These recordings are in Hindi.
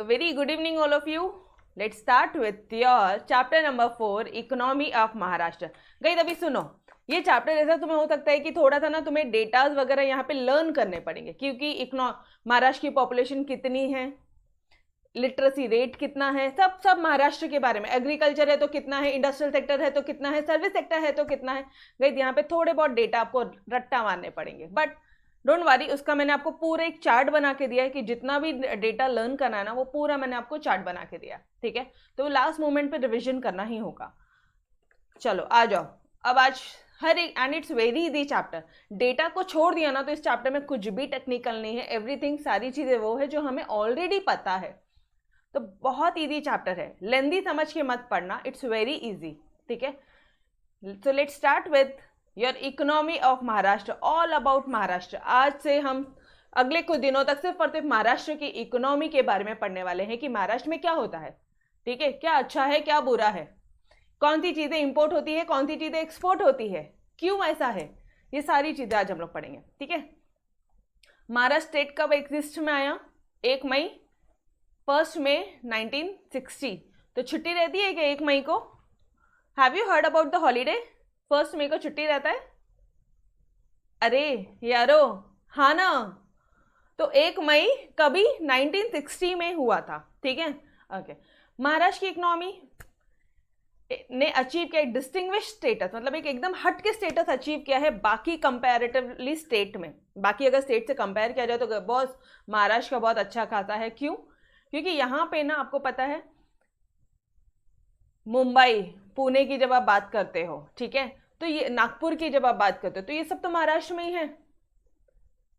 So very good evening all of you. Let's start with your chapter number 4 economy of Maharashtra. गई अभी सुनो, ये चैप्टर ऐसा तुम्हें हो सकता है कि थोड़ा सा ना तुम्हें डेटाज वगैरह यहाँ पे लर्न करने पड़ेंगे, क्योंकि महाराष्ट्र की पॉपुलेशन कितनी है, लिटरेसी रेट कितना है, सब महाराष्ट्र के बारे में. एग्रीकल्चर है तो कितना है, इंडस्ट्रियल सेक्टर है तो कितना है, सर्विस सेक्टर है तो कितना है. गई यहाँ पे थोड़े बहुत डेटा आपको रट्टा मारने पड़ेंगे, बट डोंट वरी, उसका मैंने आपको पूरा एक चार्ट बना के दिया है कि जितना भी डेटा लर्न करना है ना वो पूरा मैंने आपको चार्ट बना के दिया. ठीक है, तो लास्ट मोमेंट पे रिविजन करना ही होगा. चलो आ जाओ. अब आज हर एक, and it's very easy chapter. Data को छोड़ दिया ना तो इस चैप्टर में कुछ भी टेक्निकल नहीं है. एवरीथिंग, सारी चीजें वो है जो हमें ऑलरेडी पता है. तो बहुत इजी चैप्टर है, लेंदी समझ के मत पढ़ना, इट्स वेरी इजी. ठीक है, so let's start with your economy of Maharashtra, all about Maharashtra. आज से हम अगले कुछ दिनों तक सिर्फ और सिर्फ महाराष्ट्र की इकोनॉमी के बारे में पढ़ने वाले हैं कि महाराष्ट्र में क्या होता है. ठीक है, क्या अच्छा है क्या बुरा है, कौन सी चीजें इंपोर्ट होती है, कौन सी चीजें एक्सपोर्ट होती है, क्यों ऐसा है, ये सारी चीजें आज हम लोग पढ़ेंगे. ठीक है, महाराष्ट्र स्टेट कब एग्जिस्ट में आया? 1 मई 1 मई 1960. तो छुट्टी रहती है क्या 1 मई को? Have you heard about the holiday? 1 मई को छुट्टी रहता है? अरे यारो, हाँ ना. तो 1 मई कभी 1960 में हुआ था. ठीक है, ओके. महाराष्ट्र की इकोनॉमी ने अचीव किया एक डिस्टिंग्विश स्टेटस, मतलब एक एकदम हट के स्टेटस अचीव किया है बाकी कंपैरेटिवली स्टेट में. बाकी अगर स्टेट से कंपेयर किया जाए तो बहुत महाराष्ट्र का बहुत अच्छा खाता है. क्यों? क्योंकि यहाँ पे ना आपको पता है, मुंबई पुणे की जब आप बात करते हो, ठीक है, तो ये नागपुर की जब आप बात करते हो तो ये सब तो महाराष्ट्र में ही है.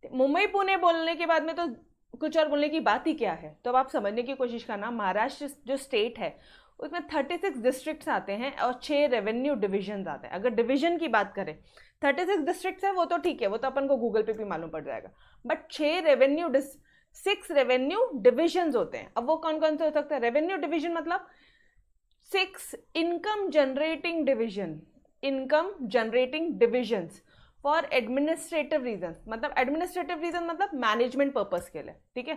मुंबई पुणे बोलने के बाद में तो कुछ और बोलने की बात ही क्या है. तो अब आप समझने की कोशिश करना, महाराष्ट्र जो स्टेट है उसमें 36 डिस्ट्रिक्ट्स आते हैं और 6 रेवेन्यू डिविजन आते हैं. अगर डिवीजन की बात करें, 36 डिस्ट्रिक्ट्स है वो तो ठीक है, वो तो अपन को गूगल पे भी मालूम पड़ जाएगा, बट 6 रेवेन्यू डिविजन्स होते हैं. अब वो कौन कौन से हो सकते हैं? रेवेन्यू डिविजन मतलब 6 income generating divisions for administrative region, मतलब एडमिनिस्ट्रेटिव रीजन मतलब मैनेजमेंट पर्पस के लिए. ठीक है,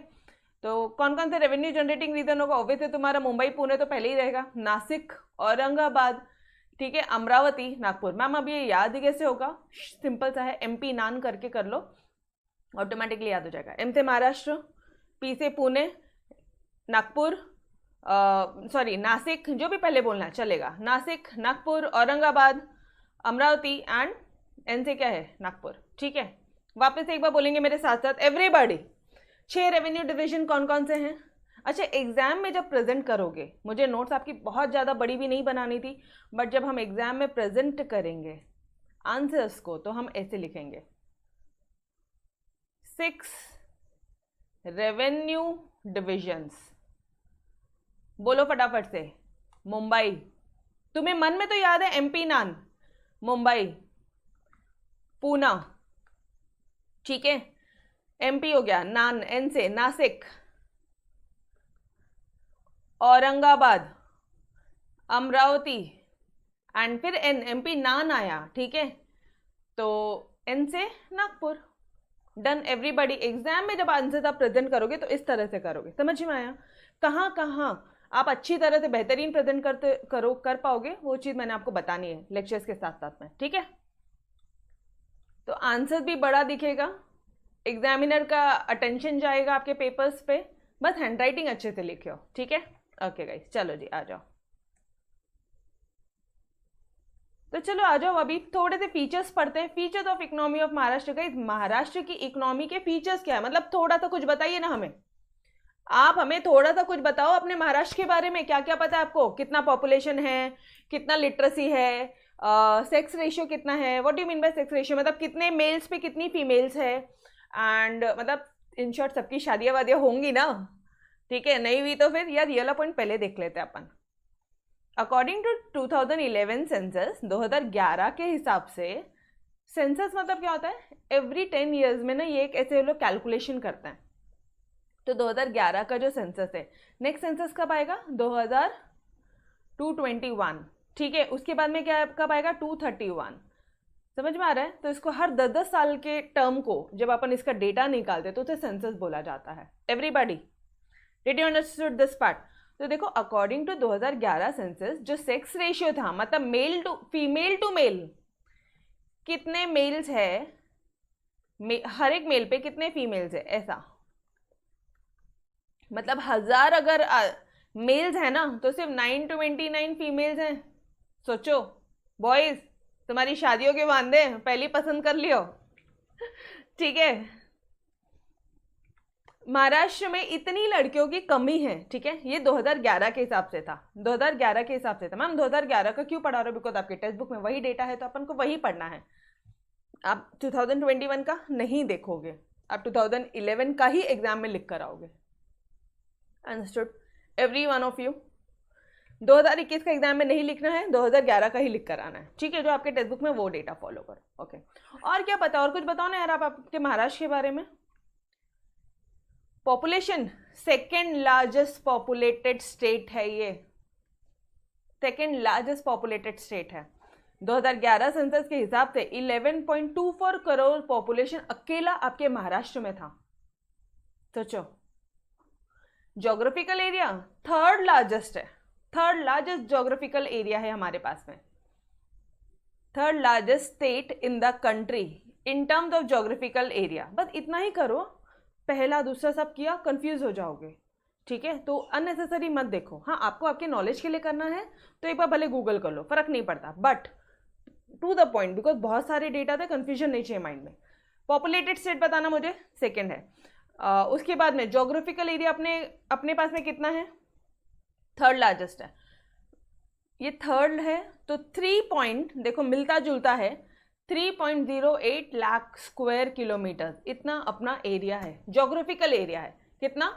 तो कौन कौन से रेवेन्यू जनरेटिंग रीजन होगा? ऑब्वियसली तुम्हारा मुंबई पुणे तो पहले ही रहेगा, नासिक, औरंगाबाद, ठीक है, अमरावती, नागपुर. मैम अभी ये याद ही कैसे होगा? सिंपल सा है, MP नान करके कर लो, ऑटोमेटिकली याद हो जाएगा. M से महाराष्ट्र, P से पुणे, नागपुर, नासिक, जो भी पहले बोलना है चलेगा, नासिक, नागपुर, औरंगाबाद, अमरावती, एंड N से क्या है? नागपुर. ठीक है, वापस से एक बार बोलेंगे मेरे साथ साथ एवरीबॉडी. 6 रेवेन्यू डिवीजन कौन कौन से हैं? अच्छा, एग्जाम में जब प्रेजेंट करोगे, मुझे नोट्स आपकी बहुत ज़्यादा बड़ी भी नहीं बनानी थी, बट जब हम एग्जाम में प्रेजेंट करेंगे आंसर्स को तो हम ऐसे लिखेंगे, 6 रेवेन्यू डिविजन्स. बोलो फटाफट से. मुंबई, तुम्हें मन में तो याद है MP नान, मुंबई, पूना, ठीक है, MP हो गया, नान N से, नासिक, औरंगाबाद, अमरावती, एंड फिर N, MP नान आया. ठीक है, तो N से नागपुर. Done everybody. एग्जाम में जब आंसर आप प्रेजेंट करोगे तो इस तरह से करोगे. समझ में आया? कहाँ कहाँ आप अच्छी तरह से बेहतरीन प्रेजेंट कर पाओगे, वो चीज़ मैंने आपको बतानी है लेक्चर्स के साथ साथ में. ठीक है, तो आंसर भी बड़ा दिखेगा, एग्जामिनर का अटेंशन जाएगा आपके पेपर्स पे, बस हैंडराइटिंग अच्छे से लिखियो. ठीक है, ओके गाइस, चलो जी आ जाओ. तो चलो आ जाओ, अभी थोड़े से फीचर्स पढ़ते हैं. Features of economy of Maharashtra. Guys, Maharashtra की इकोनॉमी के फीचर्स क्या है? मतलब थोड़ा सा कुछ बताइए ना हमें. आप हमें थोड़ा सा कुछ बताओ अपने महाराष्ट्र के बारे में. क्या क्या पता है आपको? कितना पॉपुलेशन है, कितना लिटरेसी है, सेक्स रेशियो कितना है? What do you mean bye sex ratio? मतलब कितने मेल्स पे कितनी फीमेल्स है, एंड मतलब इन शॉर्ट सबकी शादियाँ वादियाँ होंगी ना. ठीक है, नहीं हुई तो फिर यार ये वाला पॉइंट पहले देख लेते हैं अपन. अकॉर्डिंग टू 2011 सेंसस, 2011 के हिसाब से, सेंसस मतलब क्या होता है? एवरी 10 ईयर्स में ना ये एक ऐसे लोग कैलकुलेशन करते हैं. तो 2011 का जो सेंसस है, नेक्स्ट सेंसस कब आएगा? 2221. ठीक है, उसके बाद में क्या कब आएगा? 231. समझ में आ रहा है? तो इसको हर 10-10 साल के टर्म को जब अपन इसका डेटा निकालते तो उसे सेंसस बोला जाता है. Everybody, did you understood this part? तो देखो अकॉर्डिंग टू 2011 सेंसस जो सेक्स रेशियो था, मतलब फीमेल टू मेल, कितने मेल्स है, हर एक मेल पे कितने फीमेल्स है, ऐसा मतलब 1000 अगर मेल्स है ना तो सिर्फ 929 फीमेल्स हैं। सोचो बॉयज, तुम्हारी शादियों के वांदे पहली पसंद कर लियो। ठीक है, महाराष्ट्र में इतनी लड़कियों की कमी है। ठीक है, ये 2011 के हिसाब से था, 2011 के हिसाब से था। मैम 2011 का क्यों पढ़ा रहे हो? बिकॉज आपके टेक्स्ट बुक में वही डेटा है तो अपन को वही पढ़ना है। आप 2021 का नहीं देखोगे, आप 2011 का ही एग्जाम में लिख कर आओगे। Understood every one of you? 2021 का एग्जाम में नहीं लिखना है, 2011 का ही लिख कर आना है। ठीक है, जो आपके टेक्स्ट बुक में वो डेटा फॉलो करो। ओके, और क्या पता, और कुछ बताओ ना यार आप आपके महाराष्ट्र के बारे में। Population second largest populated state है, ये सेकेंड लार्जेस्ट पॉपुलेटेड स्टेट है। 2011 सेंसस के हिसाब से 11.24 करोड़ पॉपुलेशन अकेला आपके महाराष्ट्र में था। सोचो, ज्योग्राफिकल एरिया थर्ड लार्जेस्ट है, थर्ड लार्जेस्ट ज्योग्राफिकल एरिया है हमारे पास में, third largest state in the country in terms of geographical area. बस इतना ही करो, पहला दूसरा सब किया कंफ्यूज हो जाओगे। ठीक है, तो अननेसेसरी मत देखो। हाँ, आपको आपके नॉलेज के लिए करना है तो एक बार भले गूगल कर लो, फर्क नहीं पड़ता, but to the point, because बहुत सारे डेटा थे, कंफ्यूजन नहीं चाहिए माइंड में। पॉपुलेटेड स्टेट बताना मुझे, सेकेंड है। उसके बाद में ज्योग्राफिकल एरिया अपने पास में कितना है? थर्ड लार्जेस्ट है, ये थर्ड है। तो 3 पॉइंट देखो मिलता जुलता है, 3.08 लाख स्क्वायर किलोमीटर इतना अपना एरिया है, ज्योग्राफिकल एरिया है। कितना?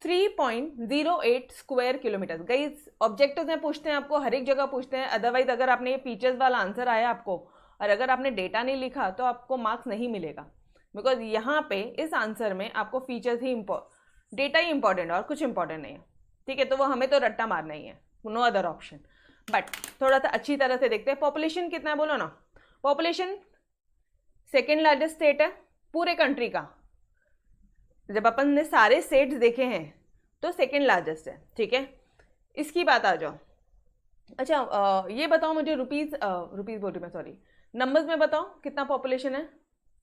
3.08 स्क्वायर किलोमीटर। गाइस ऑब्जेक्टिव्स में पूछते हैं आपको, हर एक जगह पूछते हैं, अदरवाइज अगर आपने ये फीचर्स वाला आंसर आया आपको और अगर आपने डेटा नहीं लिखा तो आपको मार्क्स नहीं मिलेगा, बिकॉज यहाँ पे इस आंसर में आपको फीचर्स ही डेटा ही इंपॉर्टेंट है और कुछ इंपॉर्टेंट नहीं है। ठीक है, तो वो हमें तो रट्टा मारना ही है, नो अदर ऑप्शन। बट थोड़ा सा अच्छी तरह से देखते हैं, पॉपुलेशन कितना है बोलो ना। पॉपुलेशन सेकेंड लार्जेस्ट स्टेट है पूरे कंट्री का, जब अपन ने सारे स्टेट्स देखे हैं तो सेकेंड लार्जेस्ट है। ठीक है, इसकी बात आ जाओ। अच्छा ये बताओ मुझे, रुपीज बोल रही मैं, सॉरी, नंबर्स में बताओ कितना पॉपुलेशन है।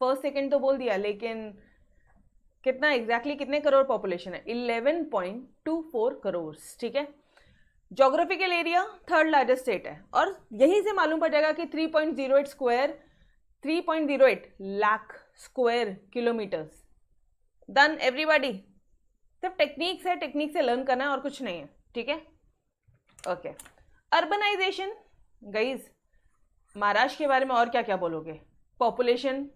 फर्स्ट सेकेंड तो बोल दिया, लेकिन कितना एग्जैक्टली कितने करोड़ पॉपुलेशन है? 11.24 करोड़। ठीक है, geographical area third largest state है, और यहीं से मालूम पड़ जाएगा कि 3.08 lakh square kilometres. Done everybody? सिर्फ टेक्निक्स है, टेक्निक से लर्न करना है और कुछ नहीं है। ठीक है, ओके। अर्बनाइजेशन, गाइज महाराष्ट्र के बारे में और क्या क्या बोलोगे? पॉपुलेशन,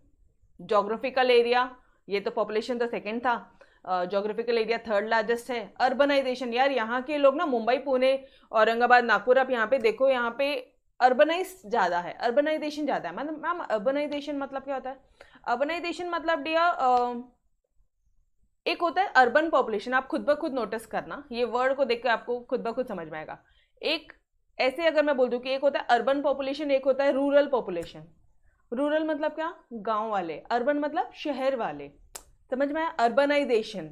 ज्योग्राफिकल एरिया, ये तो पॉपुलेशन तो सेकंड था, ज्योग्राफिकल एरिया थर्ड लार्जेस्ट है। अर्बनाइजेशन, यार यहाँ के लोग ना मुंबई, पुणे, औरंगाबाद, नागपुर, आप यहाँ पे देखो, यहाँ पे अर्बनाइज ज़्यादा है, अर्बनाइजेशन ज़्यादा है। मतलब मैम अर्बनाइजेशन मतलब क्या होता है? अर्बनाइजेशन मतलब डियर एक होता है अर्बन पॉपुलेशन, आप खुद ब खुद नोटिस करना, ये वर्ड को देखकर आपको खुद ब खुद समझ में आएगा। एक ऐसे अगर मैं बोल दूं कि एक होता है अर्बन पॉपुलेशन, एक होता है रूरल पॉपुलेशन। रूरल मतलब क्या? गांव वाले। अर्बन मतलब शहर वाले। समझ में आया? अर्बनाइजेशन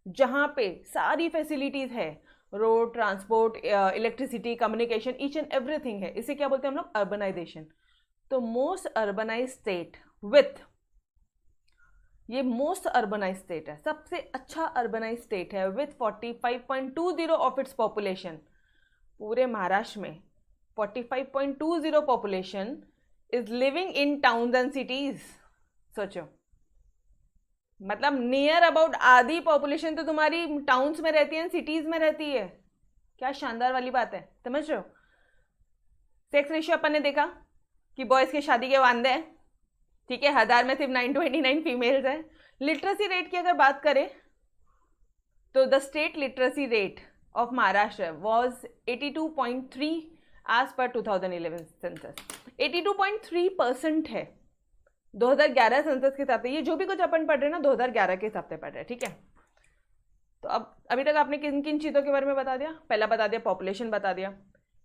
जहां पे सारी फैसिलिटीज है, road, transport, electricity, communication, each and everything है, इसे क्या बोलते हैं हम लोग? अर्बनाइजेशन। तो मोस्ट अर्बनाइज स्टेट विथ, ये मोस्ट अर्बनाइज स्टेट है, सबसे अच्छा अर्बनाइज स्टेट है विथ 45.20 ऑफ इट्स पॉपुलेशन। पूरे महाराष्ट्र में 45.20 population is living in towns and cities. सोचो, मतलब नियर अबाउट आधी पॉपुलेशन तो तुम्हारी टाउन्स में रहती है, सिटीज में रहती है। क्या शानदार वाली बात है, समझ रहे हो? सेक्स रेशियो अपन ने देखा कि बॉयज के शादी के वांदे हैं। ठीक है, 1000 में सिर्फ 929 फीमेल्स हैं। लिटरेसी रेट की अगर बात करें तो the state literacy rate of Maharashtra was 82.3 as per 2011 census. 82.3% है 2011 सेंसस के हिसाब से। ये जो भी कुछ अपन पढ़ रहे हैं ना 2011 के हिसाब से पढ़ रहे हैं। ठीक है, तो अब अभी तक आपने किन किन चीज़ों के बारे में बता दिया? पहला बता दिया पॉपुलेशन, बता दिया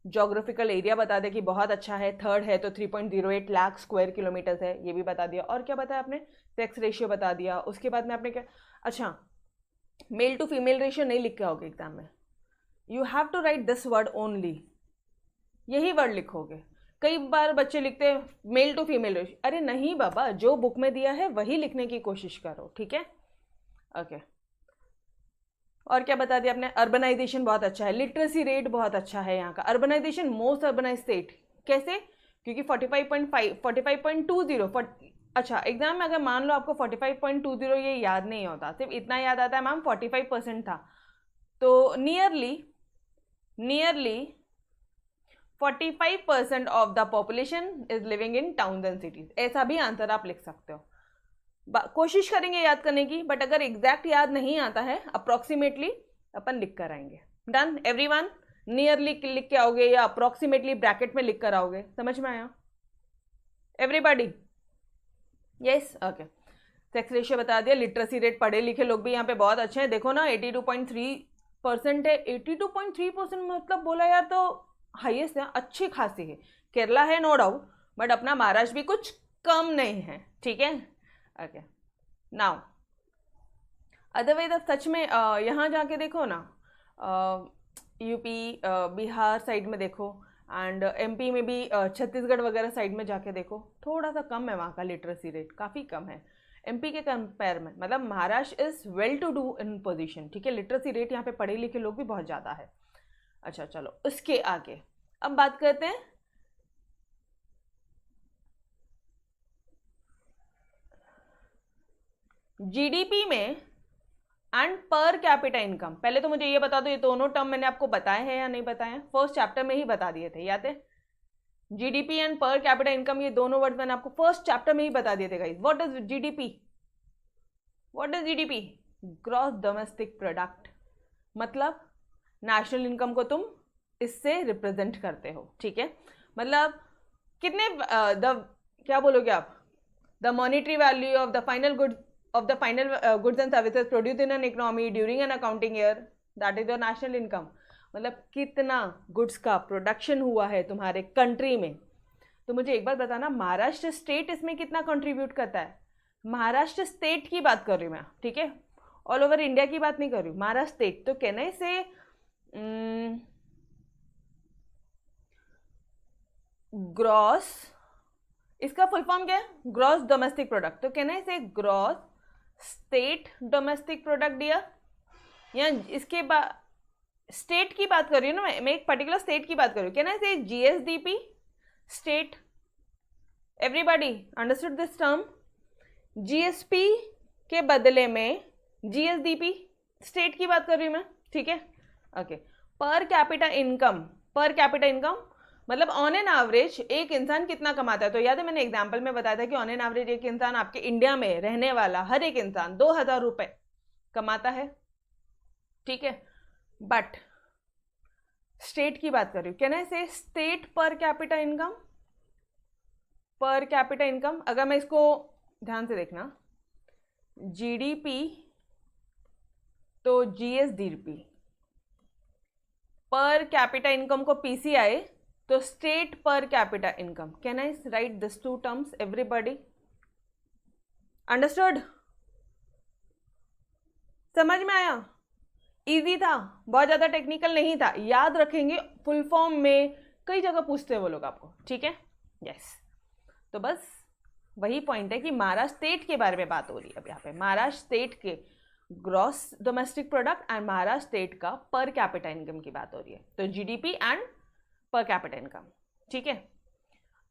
ज्योग्राफिकल एरिया, बता दिया कि बहुत अच्छा है, थर्ड है तो 3.08 लाख स्क्वायर किलोमीटर्स है, ये भी बता दिया। और क्या बताया आपने? सेक्स रेशियो बता दिया। उसके बाद में आपने क्या, अच्छा मेल टू फीमेल रेशियो नहीं लिख के आओगे एग्जाम में, you have to write this word only, यही वर्ड लिखोगे। कई बार बच्चे लिखते हैं मेल टू फीमेल रेशियो, अरे नहीं बाबा, जो बुक में दिया है वही लिखने की कोशिश करो, ठीक है। ओके, और क्या बता दिया आपने? अर्बनाइजेशन बहुत अच्छा है, लिटरेसी रेट बहुत अच्छा है यहाँ का, अर्बनाइजेशन मोस्ट अर्बनाइज स्टेट। कैसे? क्योंकि 45.20, अच्छा एग्जाम में अगर मान लो आपको 45.20 ये याद नहीं होता, सिर्फ इतना याद आता है मैम 45% था, तो nearly 45% of the population is living in towns and cities, ऐसा भी आंसर आप लिख सकते हो। कोशिश करेंगे याद करने की, बट अगर एग्जैक्ट याद नहीं आता है अप्रोक्सीमेटली अपन लिख कर आएंगे। डन एवरीवन, नियरली लिख के आओगे या अप्रोक्सीमेटली ब्रैकेट में लिख कर आओगे, समझ में आया everybody? Yes, okay. Sex ratio बता दिया, लिटरेसी रेट, पढ़े लिखे लोग भी यहाँ पे बहुत अच्छे हैं, देखो ना 82.3% है। 82.3% मतलब बोला यार तो हाईएस्ट है, अच्छी खासी है। केरला है नो डाउट, बट अपना महाराष्ट्र भी कुछ कम नहीं है, ठीक है। ओके, नाउ अदरवाइज सच में यहाँ जाके देखो ना, यूपी बिहार साइड में देखो, एंड एमपी में भी छत्तीसगढ़ वगैरह साइड में जाके देखो, थोड़ा सा कम है वहाँ का लिटरेसी रेट, काफ़ी कम है एमपी के कंपेयर में। मतलब Maharashtra is well to do in position, ठीक है। लिटरेसी रेट यहाँ पे पढ़े लिखे लोग भी बहुत ज़्यादा है। अच्छा चलो उसके आगे अब बात करते हैं जीडीपी में एंड पर कैपिटा इनकम। पहले तो मुझे ये बता दो, ये दोनों टर्म मैंने आपको बताए हैं या नहीं बताए हैं? फर्स्ट चैप्टर में ही बता दिए थे, याद है? GDP and per capita income, ये दोनों वर्ड मैंने आपको फर्स्ट चैप्टर में ही बता दिए थे guys. What is GDP? What is GDP? Gross domestic product, मतलब नेशनल इनकम को तुम इससे रिप्रेजेंट करते हो, ठीक है। मतलब कितने क्या बोलोगे आप? The monetary value of the final goods and services produced in an economy during an accounting year, that is your national income. मतलब कितना गुड्स का प्रोडक्शन हुआ है तुम्हारे कंट्री में। तो मुझे एक बार बताना, महाराष्ट्र स्टेट इसमें कितना कंट्रीब्यूट करता है? महाराष्ट्र स्टेट की बात कर रही हूँ मैं, ठीक है, ऑल ओवर इंडिया की बात नहीं कर रही हूँ, महाराष्ट्र स्टेट। तो कहना से ग्रॉस, इसका फुल फॉर्म क्या है? Gross domestic product. तो कहना से ग्रॉस स्टेट डोमेस्टिक प्रोडक्ट दिया, या इसके बाद स्टेट की बात कर रही हूँ ना मैं एक पर्टिकुलर स्टेट की बात कर रही हूँ। कहना से GSDP state. Everybody understood this term? GSP के बदले में जीएसडीपी स्टेट की बात कर रही हूँ मैं, ठीक है। ओके, पर कैपिटा इनकम मतलब ऑन एन एवरेज एक इंसान कितना कमाता है। तो याद है मैंने एग्जांपल में बताया था कि ऑन एन एवरेज एक इंसान, आपके इंडिया में रहने वाला हर एक इंसान 2000 रुपए कमाता है, ठीक है। बट स्टेट की बात कर रही हूँ, कहना से स्टेट पर कैपिटा इनकम, अगर मैं इसको ध्यान से देखना, जीडीपी तो जीएसडीपी, पर कैपिटा इनकम को पीसीआई, तो state per capita income. Can I write this two terms? Everybody understood? समझ में आया? इजी था, बहुत ज्यादा टेक्निकल नहीं था, याद रखेंगे फुल फॉर्म में, कई जगह पूछते हैं वो लोग आपको, ठीक है। यस, तो बस वही पॉइंट है कि महाराष्ट्र स्टेट के बारे में बात हो रही है अब यहाँ पे, महाराष्ट्र स्टेट के gross domestic product and Maharashtra state का पर कैपिटा इनकम की बात हो रही है। तो GDP and per capita income, ठीक है।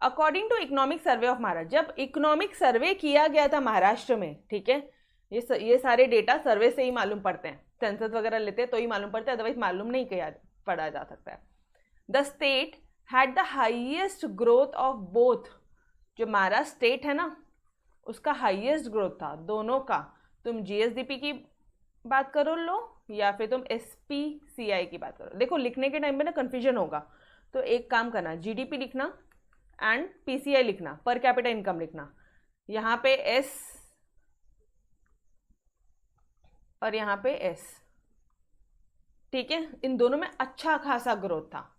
According to economic survey of Maharashtra, जब इकोनॉमिक सर्वे किया गया था महाराष्ट्र में, ठीक है, ये सारे डेटा सर्वे से ही मालूम पड़ते हैं, सेंसस वगैरह लेते हैं तो ही मालूम पड़ता है, अदरवाइज मालूम नहीं किया पढ़ा जा सकता है। The state had the highest growth of both, जो महाराष्ट्र स्टेट है ना उसका हाईएस्ट ग्रोथ था दोनों का। तुम जीएसडीपी की बात करो लो या फिर तुम एसपीसीआई की बात करो, देखो लिखने के टाइम में ना कन्फ्यूजन होगा, तो एक काम करना, जीडीपी लिखना एंड पीसीआई लिखना, पर कैपिटा इनकम लिखना, यहाँ पे एस और यहाँ पे एस, ठीक है। इन दोनों में अच्छा खासा ग्रोथ था,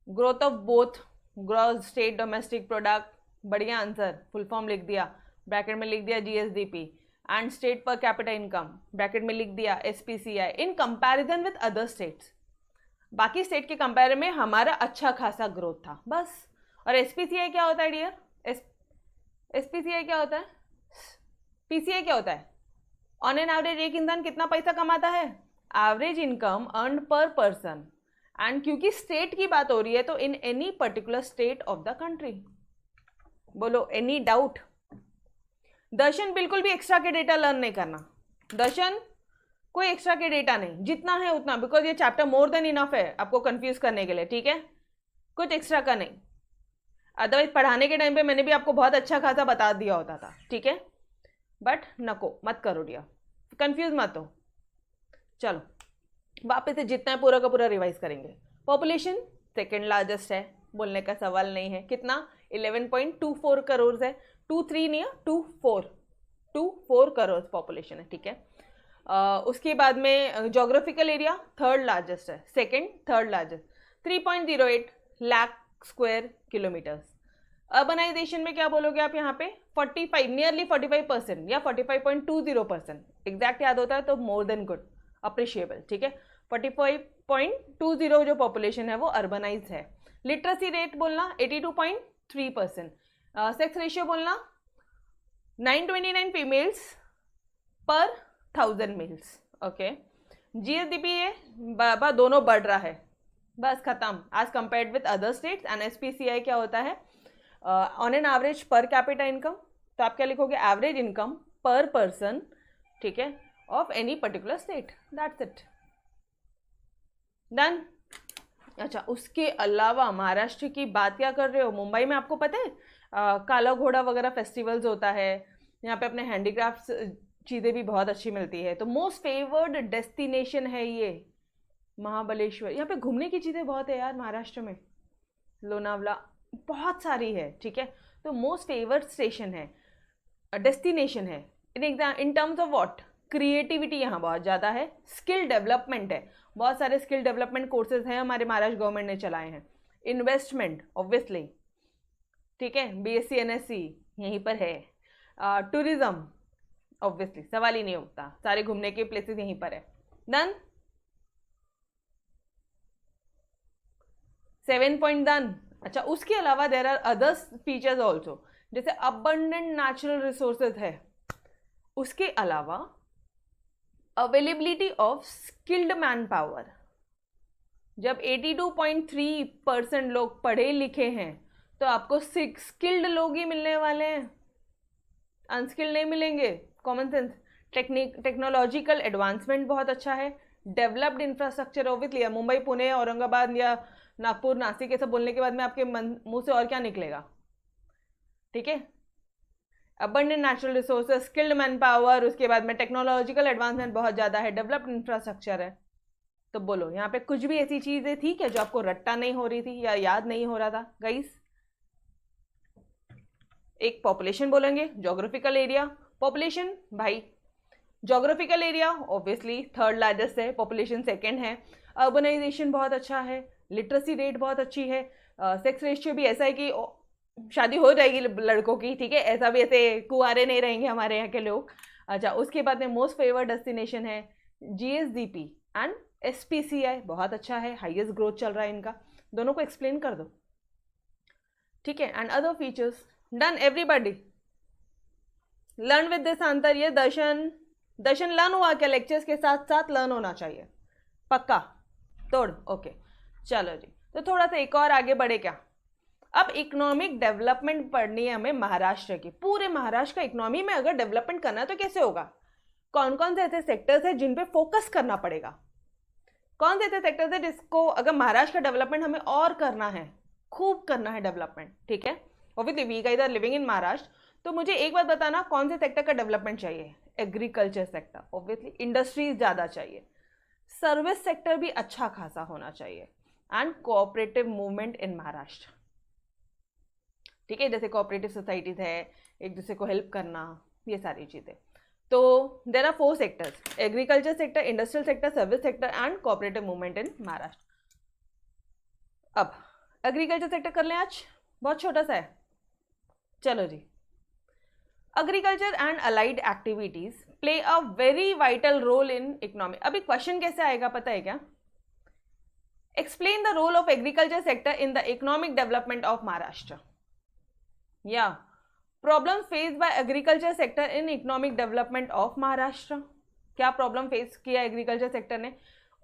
growth of both, gross state domestic product, बढ़िया आंसर, फुल फॉर्म लिख दिया, ब्रैकेट में लिख दिया GSDP, and state per capita income bracket में लिख दिया SPCI in comparison with other states, बाकी स्टेट के कंपेयर में हमारा अच्छा खासा ग्रोथ था बस। और SPCI क्या होता है डियर? SPCI क्या होता है? PCI क्या होता है? ऑन एन एवरेज एक इंसान कितना पैसा कमाता है? एवरेज इनकम अर्न पर पर्सन, एंड क्योंकि स्टेट की बात हो रही है तो in any particular state of the country. बोलो एनी डाउट? दर्शन बिल्कुल भी एक्स्ट्रा के डेटा लर्न नहीं करना, दर्शन कोई एक्स्ट्रा के डेटा नहीं, जितना है उतना, बिकॉज ये चैप्टर मोर देन इनफ है आपको कंफ्यूज करने के लिए, ठीक है? कुछ एक्स्ट्रा का नहीं, अदरवाइज पढ़ाने के टाइम पे मैंने भी आपको बहुत अच्छा खासा बता दिया होता था, ठीक है? बट नको मत करो डियर, कंफ्यूज मत हो। चलो वापस से जितना है पूरा का पूरा रिवाइज करेंगे। पॉपुलेशन सेकेंड लार्जेस्ट है, बोलने का सवाल नहीं है। कितना? 11.24 करोड़ है, 23 नहीं है, 24 करोड़ पॉपुलेशन है, ठीक है? उसके बाद में जोग्राफिकल एरिया थर्ड लार्जेस्ट है, second third largest 3.08 lakh square kilometres. Urbanisation में क्या बोलोगे आप यहाँ पे? 45 नियरली 45% या 45.20%, एग्जैक्ट याद होता है तो मोर देन गुड, अप्रिशिएबल, ठीक है? 45.20 जो पॉपुलेशन है वो अर्बनाइज है। लिटरेसी रेट बोलना 82.3%। सेक्स रेशियो बोलना 929 फीमेल्स पर 1000 मेल्स, ओके? GSDP ये दोनों बढ़ रहा है, बस खत्म as compared with other states. And SPCI क्या होता है? On an average per capita income, तो आप क्या लिखोगे? एवरेज इनकम पर पर्सन, ठीक है, of any particular state, that's it, done. अच्छा, उसके अलावा महाराष्ट्र की बात क्या कर रहे हो? मुंबई में आपको पता है काला घोड़ा वगैरह फेस्टिवल्स होता है, यहाँ पे अपने हैंडीक्राफ्ट्स चीज़ें भी बहुत अच्छी मिलती है, तो मोस्ट फेवर्ड डेस्टिनेशन है ये महाबलेश्वर। यहाँ पे घूमने की चीज़ें बहुत है यार महाराष्ट्र में, लोनावला बहुत सारी है, ठीक है? तो मोस्ट फेवर्ड स्टेशन है, डेस्टिनेशन है। In terms of what? Creativity यहाँ बहुत ज़्यादा है, स्किल डेवलपमेंट है, बहुत सारे स्किल डेवलपमेंट कोर्सेज हैं हमारे महाराष्ट्र गवर्नमेंट ने चलाए हैं। इन्वेस्टमेंट ऑब्वियसली, ठीक है, BSc NSc यहीं पर है। टूरिज्म ऑब्वियसली सवाल ही नहीं उठता, सारे घूमने के प्लेसेस यहीं पर है, डन। 7 point done. अच्छा, उसके अलावा there are other features also, जैसे अबंडेंट नेचुरल रिसोर्सेज है, उसके अलावा availability of skilled man power. जब 82.3% लोग पढ़े लिखे हैं तो आपको स्किल्ड लोग ही मिलने वाले हैं, अनस्किल्ड नहीं मिलेंगे। Common sense. टेक्नोलॉजिकल एडवांसमेंट बहुत अच्छा है, developed infrastructure obviously. Mumbai, Pune, Aurangabad या नागपुर, नासिक, ये सब बोलने के बाद में आपके मुंह से और क्या निकलेगा, ठीक है? Abundant natural resources, skilled man power, उसके बाद में टेक्नोलॉजिकल एडवांसमेंट बहुत ज़्यादा है, डेवलप्ड इंफ्रास्ट्रक्चर है। तो बोलो यहाँ पे कुछ भी ऐसी चीज़ें थी क्या जो आपको रट्टा नहीं हो रही थी या याद नहीं हो रहा था गाइस? एक पॉपुलेशन बोलेंगे, जोग्राफिकल एरिया। पॉपुलेशन भाई, geographical area obviously third largest है, पॉपुलेशन सेकेंड है। अर्बनाइजेशन बहुत अच्छा है, लिटरेसी रेट बहुत अच्छी है, सेक्स रेशियो भी ऐसा है कि शादी हो जाएगी लड़कों की, ठीक है? ऐसा भी ऐसे कुंवारे नहीं रहेंगे हमारे यहाँ के लोग। अच्छा, उसके बाद में मोस्ट फेवर्ड डेस्टिनेशन है, GSDP एंड SPCI बहुत अच्छा है, हाईएस्ट ग्रोथ चल रहा है इनका। दोनों को एक्सप्लेन कर दो, ठीक है? And other features, done. Everybody learn with this answer. ये दर्शन लर्न हुआ क्या? लेक्चर्स के साथ साथ लर्न होना चाहिए, पक्का तोड़, ओके। चलो जी, तो थोड़ा सा एक और आगे बढ़े क्या? अब इकोनॉमिक डेवलपमेंट पढ़नी है हमें महाराष्ट्र की। पूरे महाराष्ट्र का इकोनॉमी में अगर डेवलपमेंट करना है तो कैसे होगा? कौन कौन से ऐसे सेक्टर्स हैं जिन पे फोकस करना पड़ेगा? कौन से ऐसे सेक्टर्स हैं जिसको अगर महाराष्ट्र का डेवलपमेंट हमें और करना है, खूब करना है डेवलपमेंट, ठीक है? Obviously we guys are living in Maharashtra, तो मुझे एक बात बताना, कौन से सेक्टर का डेवलपमेंट चाहिए? एग्रीकल्चर सेक्टर ऑब्वियसली, इंडस्ट्रीज ज़्यादा चाहिए, सर्विस सेक्टर भी अच्छा खासा होना चाहिए, and cooperative movement in Maharashtra, ठीक है? जैसे कोऑपरेटिव सोसाइटीज है, एक दूसरे को हेल्प करना, ये सारी चीज़ें। तो there are 4 sectors, agriculture sector, industrial sector, service sector and cooperative movement in Maharashtra. अब एग्रीकल्चर सेक्टर कर लें आज, बहुत छोटा सा है, चलो जी। Agriculture and allied activities play a very vital role in economy. अभी क्वेश्चन कैसे आएगा पता है क्या? Explain the role of agriculture sector in the economic development of Maharashtra, या problem face by agriculture sector in economic development of Maharashtra. क्या प्रॉब्लम फेस किया एग्रीकल्चर सेक्टर ने,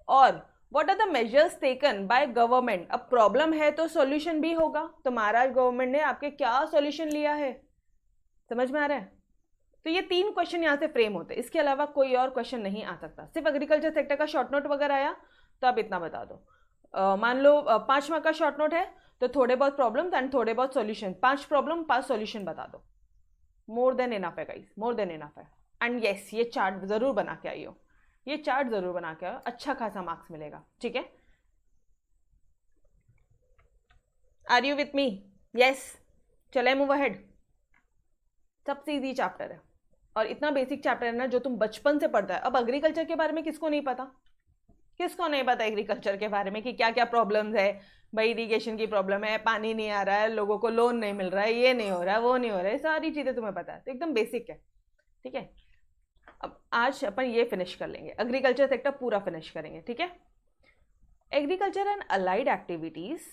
और what are the measures taken by government. अब प्रॉब्लम है तो सॉल्यूशन भी होगा, तो महाराष्ट्र गवर्नमेंट ने आपके क्या सॉल्यूशन लिया है, समझ में आ रहा है? तो ये 3 क्वेश्चन यहाँ से फ्रेम होते हैं, इसके अलावा कोई और क्वेश्चन नहीं आ सकता। सिर्फ एग्रीकल्चर सेक्टर का शॉर्ट नोट वगैरह आया तो आप इतना बता दो। मान लो 5 मार्क का शॉर्ट नोट है तो थोड़े बहुत प्रॉब्लम्स एंड थोड़े बहुत सॉल्यूशन, 5 प्रॉब्लम 5 सॉल्यूशन बता दो। मोर देन इनफ है गाइस, मोर देन इनफ है। एंड यस, ये चार्ट जरूर बना के आइयो, ये चार्ट जरूर बना के आइयो, अच्छा खासा मार्क्स मिलेगा, ठीक है? Are you with me? Yes, चले मूव अहेड। सबसे इजी चैप्टर है और इतना बेसिक चैप्टर है ना जो तुम बचपन से पढ़ता है। अब एग्रीकल्चर के बारे में किसको नहीं पता, किसको नहीं पता एग्रीकल्चर के बारे में कि क्या क्या प्रॉब्लम्स है भाई। इरीगेशन की प्रॉब्लम है, पानी नहीं आ रहा है, लोगों को लोन नहीं मिल रहा है, ये नहीं हो रहा है, वो नहीं हो रहा है, सारी चीज़ें तुम्हें पता है, तो एकदम बेसिक है, ठीक है? अब आज अपन ये फिनिश कर लेंगे, एग्रीकल्चर सेक्टर पूरा फिनिश करेंगे, ठीक है? Agriculture and allied activities.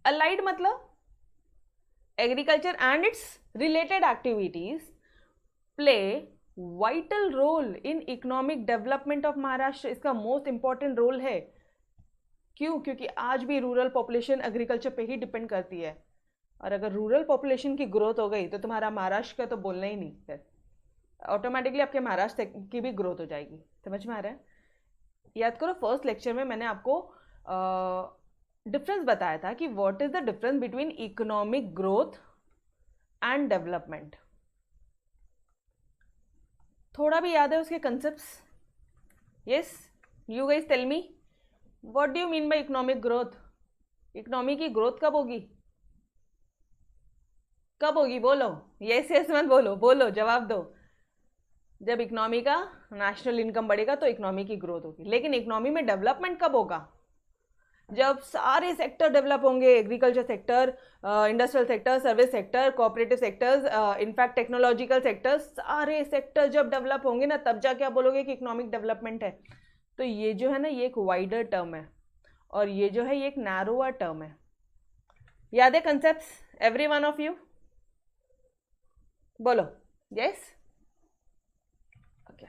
Allied मतलब agriculture and its related activities play vital role in economic development of Maharashtra. इसका मोस्ट इंपॉर्टेंट रोल है। क्यों? क्योंकि आज भी रूरल पॉपुलेशन एग्रीकल्चर पे ही डिपेंड करती है, और अगर रूरल पॉपुलेशन की ग्रोथ हो गई तो तुम्हारा महाराष्ट्र का तो बोलना ही नहीं, फिर ऑटोमेटिकली आपके महाराष्ट्र की भी ग्रोथ हो जाएगी। समझ में आ रहा है? याद करो फर्स्ट लेक्चर में मैंने आपको डिफरेंस बताया था कि what is the difference between economic growth and development. थोड़ा भी याद है उसके concepts? Yes, you guys tell me, what do you mean by economic growth? Economy की ग्रोथ कब होगी, कब होगी? बोलो, यस यस मत बोलो, बोलो, जवाब दो। जब इकोनॉमी का नेशनल इनकम बढ़ेगा तो इकोनॉमी की ग्रोथ होगी। लेकिन इकोनॉमी में डेवलपमेंट कब होगा? जब सारे सेक्टर डेवलप होंगे, agriculture sector, industrial sector, service sector, cooperative sectors, in fact technological sector, सारे सेक्टर जब डेवलप होंगे ना तब जाके आप बोलोगे कि इकोनॉमिक डेवलपमेंट है। तो ये जो है ना ये एक वाइडर टर्म है और ये जो है ये एक नैरोअर टर्म है। याद है concepts every one of you? बोलो यस, ओके।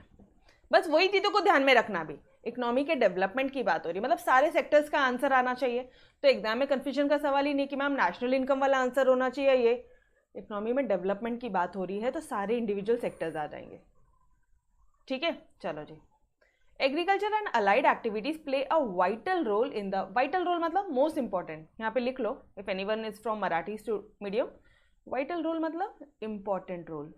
बस वही चीज़ों को ध्यान में रखना। भी इकोनॉमी के डेवलपमेंट की बात हो रही है, मतलब सारे सेक्टर्स का आंसर आना चाहिए। तो एग्जाम में कंफ्यूजन का सवाल ही नहीं कि मैम नेशनल इनकम वाला आंसर होना चाहिए। ये इकोनॉमी में डेवलपमेंट की बात हो रही है तो सारे इंडिविजुअल सेक्टर्स आ जाएंगे, ठीक है? चलो जी। Agriculture and allied activities play a vital role in the, vital role मतलब मोस्ट इंपॉर्टेंट, यहाँ पे लिख लो if anyone is from Marathi medium. Vital role मतलब इंपॉर्टेंट रोल,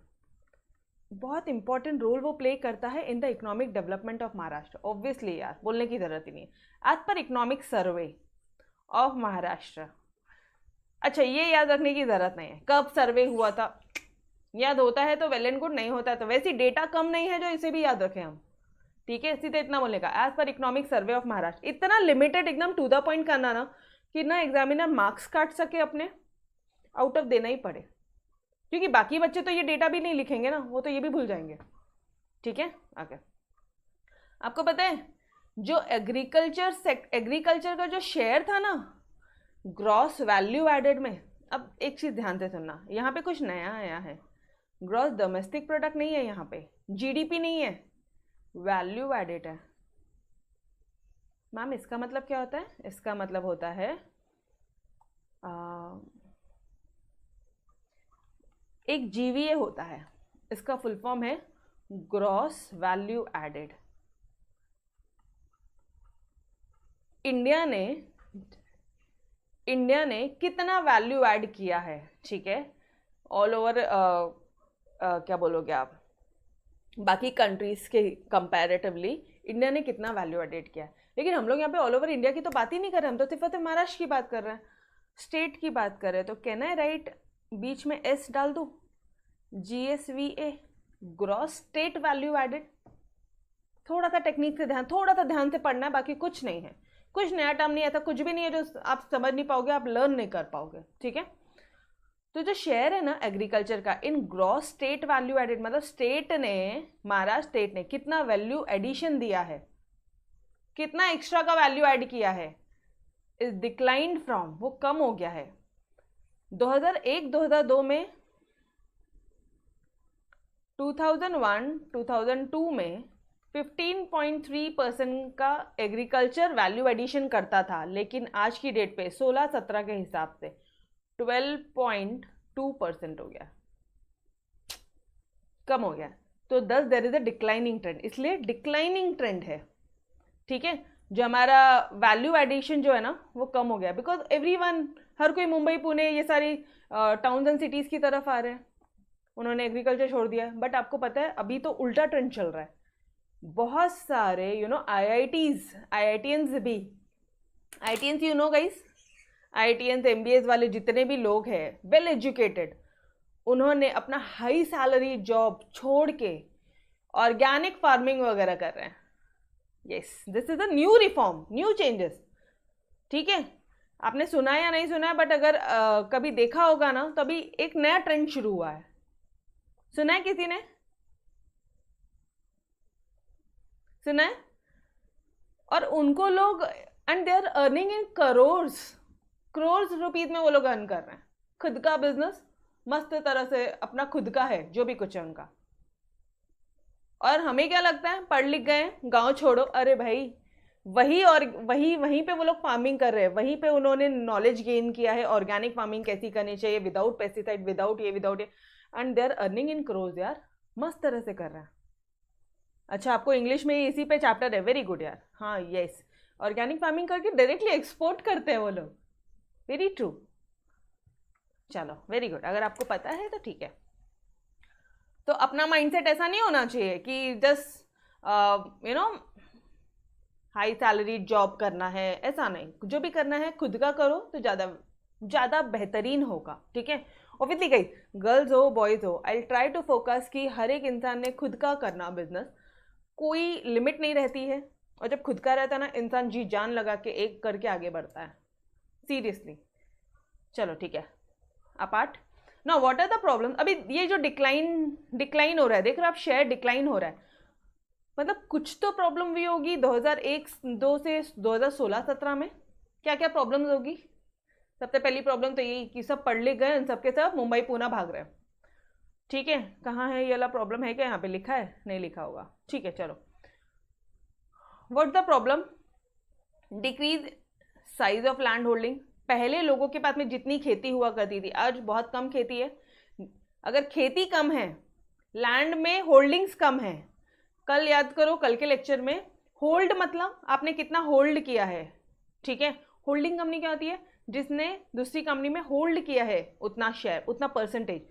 बहुत इंपॉर्टेंट रोल वो प्ले करता है in the economic development of Maharashtra. Obviously यार बोलने की जरूरत ही नहीं है। As per economic survey of Maharashtra. अच्छा ये याद रखने की जरूरत नहीं है कब सर्वे हुआ था, याद होता है तो वेल एंड गुड, नहीं होता है तो वैसे डेटा कम नहीं है जो इसे भी याद रखें हम, ठीक है? सीधे इतना बोलने का, as per economic survey of Maharashtra. इतना लिमिटेड एकदम टू द पॉइंट करना ना कि ना एग्जामिनर मार्क्स काट सके अपने, आउट ऑफ देना ही पड़े, क्योंकि बाकी बच्चे तो ये डेटा भी नहीं लिखेंगे ना, वो तो ये भी भूल जाएंगे, ठीक है? ओके। आपको पता है जो एग्रीकल्चर का जो शेयर था ना ग्रॉस वैल्यू एडेड में, अब एक चीज ध्यान से सुनना, यहाँ पे कुछ नया आया है। ग्रॉस डोमेस्टिक प्रोडक्ट नहीं है, यहाँ पे जीडीपी नहीं है, वैल्यू एडेड है। मैम इसका मतलब क्या होता है? इसका मतलब होता है एक जीवीए होता है, इसका फुल फॉर्म है ग्रॉस वैल्यू एडेड। इंडिया ने कितना वैल्यू ऐड किया है, ठीक है? ऑल ओवर क्या बोलोगे आप, बाकी कंट्रीज के कंपैरेटिवली इंडिया ने कितना वैल्यू एडेड किया है। लेकिन हम लोग यहाँ पे ऑल ओवर इंडिया की तो बात ही नहीं कर रहे, हम तो सिर्फ महाराष्ट्र की बात कर रहे हैं, स्टेट की बात कर रहे हैं। तो कैन आई राइट बीच में एस डाल दूँ, GSVA, gross state value added. थोड़ा सा टेक्निक से थोड़ा सा ध्यान से पढ़ना है, बाकी कुछ नहीं है, कुछ नया टर्म नहीं, ऐसा कुछ भी नहीं है जो आप समझ नहीं पाओगे, आप लर्न नहीं कर पाओगे, ठीक है? तो जो शेयर है ना एग्रीकल्चर का in gross state value added, मतलब स्टेट ने, महाराष्ट्र स्टेट ने कितना वैल्यू एडिशन दिया है, कितना एक्स्ट्रा का वैल्यू ऐड किया है, इज डिक्लाइंड फ्रॉम, वो कम हो गया है। 2001-2002 में, 2001-2002 में 15.3% का एग्रीकल्चर वैल्यू एडिशन करता था, लेकिन आज की डेट पे 16-17 के हिसाब से 12.2% हो गया, कम हो गया। तो thus there is a declining trend, इसलिए डिक्लाइनिंग ट्रेंड है, ठीक है। जो हमारा वैल्यू एडिशन जो है ना वो कम हो गया, बिकॉज एवरीवन, हर कोई मुंबई पुणे ये सारी टाउन्स एंड सिटीज़ की तरफ आ रहे हैं, उन्होंने एग्रीकल्चर छोड़ दिया। बट आपको पता है अभी तो उल्टा ट्रेंड चल रहा है, बहुत सारे आईआईटियंस भी, IITians you know guys, IITians MBS वाले जितने भी लोग हैं वेल एजुकेटेड, उन्होंने अपना हाई सैलरी जॉब छोड़ के ऑर्गेनिक फार्मिंग वगैरह कर रहे हैं। Yes, this is a new reform, new changes, ठीक है। आपने सुना है या नहीं सुना है, बट अगर कभी देखा होगा ना तो अभी एक नया ट्रेंड शुरू हुआ है, सुना है किसी ने? सुना है? और उनको लोग, and they are earning in crores rupees में वो लोग अर्न कर रहे हैं, खुद का बिजनेस मस्त तरह से, अपना खुद का है जो भी कुछ है उनका। और हमें क्या लगता है, पढ़ लिख गए, गांव छोड़ो, अरे भाई वही, और वहीं पे वो लोग फार्मिंग कर रहे हैं, वहीं पे उन्होंने नॉलेज गेन किया है, ऑर्गेनिक फार्मिंग कैसी करनी चाहिए, विदाउट पेस्टिसाइड, विदाउट ये, and they are earning in crores यार, मस्त तरह से कर रहे हैं। अच्छा, आपको इंग्लिश में इसी पे चैप्टर है, वेरी गुड यार। हाँ यस, ऑर्गेनिक फार्मिंग करके डायरेक्टली एक्सपोर्ट करते हैं वो लोग, वेरी ट्रू। चलो वेरी गुड, अगर आपको पता है तो ठीक है। तो अपना माइंडसेट ऐसा नहीं होना चाहिए कि जस्ट हाई सैलरी जॉब करना है, ऐसा नहीं, जो भी करना है खुद का करो तो ज़्यादा बेहतरीन होगा, ठीक है। ऑब्वियसली गाइस, गर्ल्स हो बॉयज हो, आई ट्राई टू फोकस कि हर एक इंसान ने खुद का करना बिजनेस, कोई लिमिट नहीं रहती है, और जब खुद का रहता है ना, इंसान जी जान लगा के एक करके आगे बढ़ता है, सीरियसली। चलो ठीक है, अपार्ट ना, व्हाट आर द प्रॉब्लम। अभी ये जो डिक्लाइन हो रहा है, देख रहे हो आप, शेयर डिक्लाइन हो रहा है, मतलब कुछ तो प्रॉब्लम भी होगी 2001-2 से 2016-17 में। क्या क्या प्रॉब्लम्स होगी? सबसे पहली प्रॉब्लम तो यही कि सब पढ़ लिख गए, सबके सब मुंबई पुणे भाग रहे हैं, ठीक है। कहाँ है ये वाला प्रॉब्लम, है क्या यहाँ पे लिखा है? नहीं लिखा होगा, ठीक है। चलो, what the problem? Decrease size of land holding. पहले लोगों के पास में जितनी खेती हुआ करती थी, आज बहुत कम खेती है। अगर खेती कम है, लैंड में होल्डिंग्स कम है, कल याद करो, कल के लेक्चर में, होल्ड मतलब आपने कितना होल्ड किया है, ठीक है। होल्डिंग कंपनी क्या होती है? जिसने दूसरी कंपनी में होल्ड किया है उतना शेयर, उतना परसेंटेज।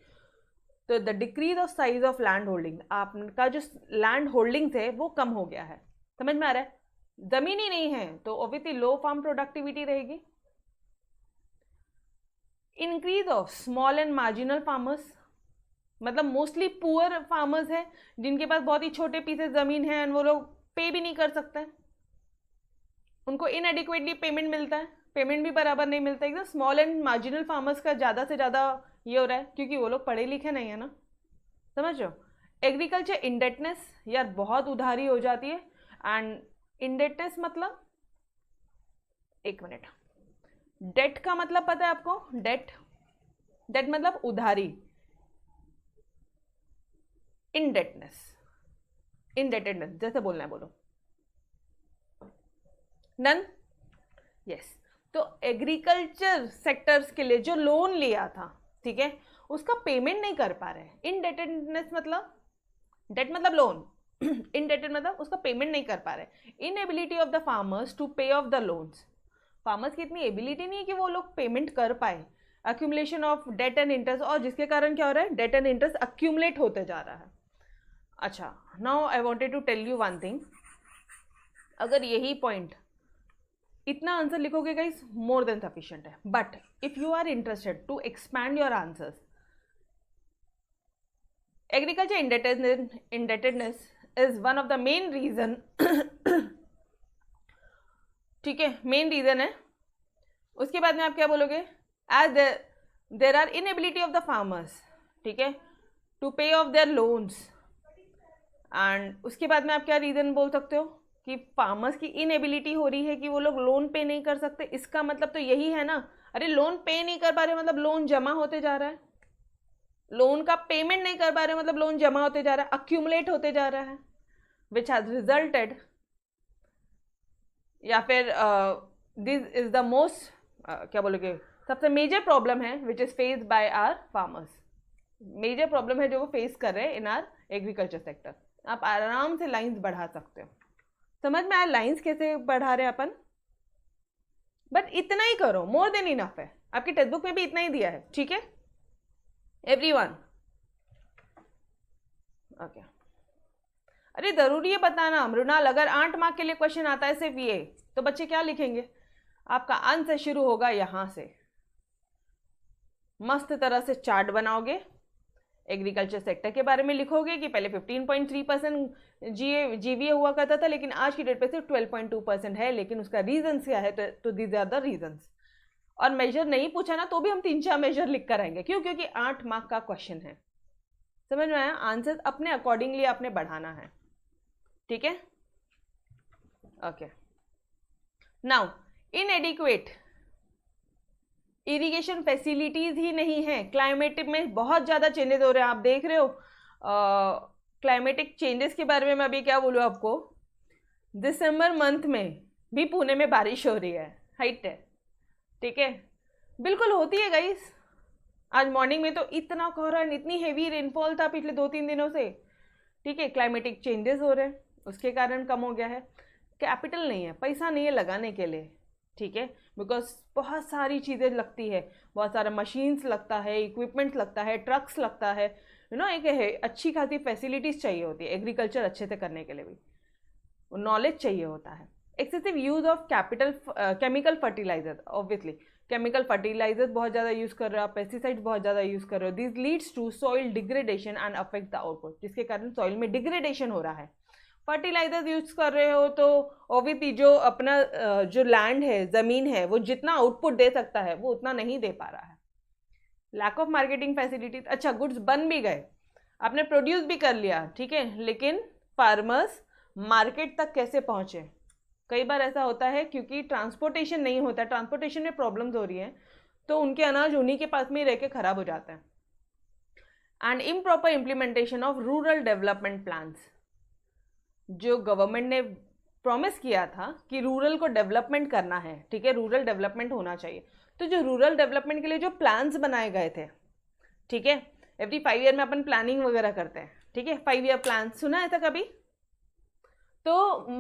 तो the decrease of size of land holding, आपका जो लैंड होल्डिंग्स है वो कम हो गया है, समझ में आ रहा है? जमीन ही नहीं है तो ऑब्वियसली लो फार्म प्रोडक्टिविटी रहेगी। Increase of small and marginal farmers, मतलब मोस्टली पुअर फार्मर्स हैं जिनके पास बहुत ही छोटे पीसेस ज़मीन है, एंड वो लोग पे भी नहीं कर सकते, उनको इनएडिक्वेटली पेमेंट मिलता है, पेमेंट भी बराबर नहीं मिलता। एकदम स्मॉल एंड मार्जिनल फार्मर्स का ज़्यादा से ज़्यादा ये हो रहा है, क्योंकि वो लोग पढ़े लिखे नहीं है ना, समझ रहे हो। एग्रीकल्चर इंडेटनेस, यार बहुत उधारी हो जाती है, एंड इंडेटनेस मतलब, एक मिनट, डेट का मतलब पता है आपको? डेट मतलब उधारी, इंडेटेडनेस जैसे बोलना है बोलो, डन, यस। तो एग्रीकल्चर सेक्टर्स के लिए जो लोन लिया था, ठीक है, उसका पेमेंट नहीं कर पा रहे हैं। इनडेटेडनेस मतलब, डेट मतलब लोन, इनडेटेड मतलब उसका पेमेंट नहीं कर पा रहे। Inability of the farmers to pay off the loans, farmers की इतनी एबिलिटी नहीं है कि वो लोग पेमेंट कर पाए। Accumulation of debt and interest, और जिसके कारण क्या हो रहा है, डेट एंड इंटरेस्ट अक्यूमुलेट होते जा रहा है। अच्छा, now I wanted to tell you one thing, अगर यही पॉइंट, इतना आंसर लिखोगे गाइस, मोर देन सफिशिएंट है। But if you are interested to expand your answers, agriculture indebtedness is one of the main reason, ठीक है, मेन रीजन है। उसके बाद में आप क्या बोलोगे? As there are inability of the farmers, ठीक है, to pay of their loans. And उसके बाद में आप क्या रीज़न बोल सकते हो कि फार्मर्स की इनएबिलिटी हो रही है कि वो लोग लोन पे नहीं कर सकते। इसका मतलब तो यही है ना, अरे लोन पे नहीं कर पा रहे मतलब लोन जमा होते जा रहा है, लोन का पेमेंट नहीं कर पा रहे मतलब लोन जमा होते जा रहा है, अक्यूमुलेट होते जा रहा है, विच हैज रिजल्टेड, या फिर दिस इज द मोस्ट क्या बोलोगे, सबसे मेजर प्रॉब्लम है which is faced by our farmers, major problem है जो वो फेस कर रहे हैं इन आर एग्रीकल्चर सेक्टर। आप आराम से लाइंस बढ़ा सकते हो, समझ में आया लाइंस कैसे बढ़ा रहे हैं अपन, बट इतना ही करो, मोर देन इनफ है, आपकी टेक्स्ट बुक में भी इतना ही दिया है, ठीक है एवरीवन, ओके। अरे जरूरी है बताना मृणाल, अगर 8 मार्क के लिए क्वेश्चन आता है सिर्फ ये, तो बच्चे क्या लिखेंगे, आपका आंसर शुरू होगा यहां से, मस्त तरह से चार्ट बनाओगे, एग्रीकल्चर सेक्टर के बारे में लिखोगे कि पहले 15.3% जीवीए हुआ करता था, लेकिन आज की डेट पे सिर्फ 12.2% है, लेकिन उसका रीजन क्या है, तो दीज आर द रीजंस। और मेजर नहीं पूछा ना तो भी हम 3-4 मेजर लिख कर आएंगे, क्यों, क्योंकि 8 मार्क का क्वेश्चन है, समझ में आया, आंसर अपने अकॉर्डिंगली आपने बढ़ाना है, ठीक है, okay. Now inadequate irrigation facilities ही नहीं है, क्लाइमेटिक में बहुत ज़्यादा चेंजेस हो रहे हैं, आप देख रहे हो क्लाइमेटिक चेंजेस के बारे में मैं अभी क्या बोलूँ आपको, दिसंबर मंथ में भी पुणे में बारिश हो रही है, हाइट है, ठीक है, बिल्कुल होती है गाइस। आज मॉर्निंग में तो इतना कोहरा, इतनी हेवी रेनफॉल था पिछले 2-3 दिनों से, ठीक है, क्लाइमेटिक चेंजेस हो रहे हैं, उसके कारण कम हो गया है, कैपिटल नहीं है, पैसा नहीं है लगाने के लिए, ठीक है, बिकॉज बहुत सारी चीज़ें लगती है, बहुत सारा मशीन्स लगता है, इक्विपमेंट्स लगता है, ट्रक्स लगता है, एक अच्छी खासी फैसिलिटीज़ चाहिए होती है एग्रीकल्चर अच्छे से करने के लिए भी, नॉलेज चाहिए होता है। Excessive use of chemical fertiliser, obviously chemical fertilisers बहुत ज़्यादा यूज़ कर रहे हो आप, पेस्टिसाइड्स बहुत ज़्यादा यूज़ कर रहे हो, this leads to soil degradation and affect the output, जिसके कारण सॉइल में डिग्रेडेशन हो रहा है। फर्टिलाइजर्स यूज कर रहे हो तो ऑब्वियसली जो अपना जो लैंड है, ज़मीन है, वो जितना आउटपुट दे सकता है वो उतना नहीं दे पा रहा है। लैक ऑफ मार्केटिंग फैसिलिटीज, अच्छा गुड्स बन भी गए, आपने प्रोड्यूस भी कर लिया, ठीक है, लेकिन फार्मर्स मार्केट तक कैसे पहुंचे, कई बार ऐसा होता है क्योंकि ट्रांसपोर्टेशन नहीं होता, ट्रांसपोर्टेशन में प्रॉब्लम्स हो रही हैं, तो उनके अनाज उन्हीं के पास में ही रह के खराब हो जाता है। And improper implementation of rural development plans, जो गवर्नमेंट ने प्रॉमिस किया था कि रूरल को डेवलपमेंट करना है, ठीक है, रूरल डेवलपमेंट होना चाहिए, तो जो रूरल डेवलपमेंट के लिए जो प्लान्स बनाए गए थे, ठीक है, एवरी 5 ईयर में अपन प्लानिंग वगैरह करते हैं, ठीक है, 5 ईयर प्लान सुना है था कभी, तो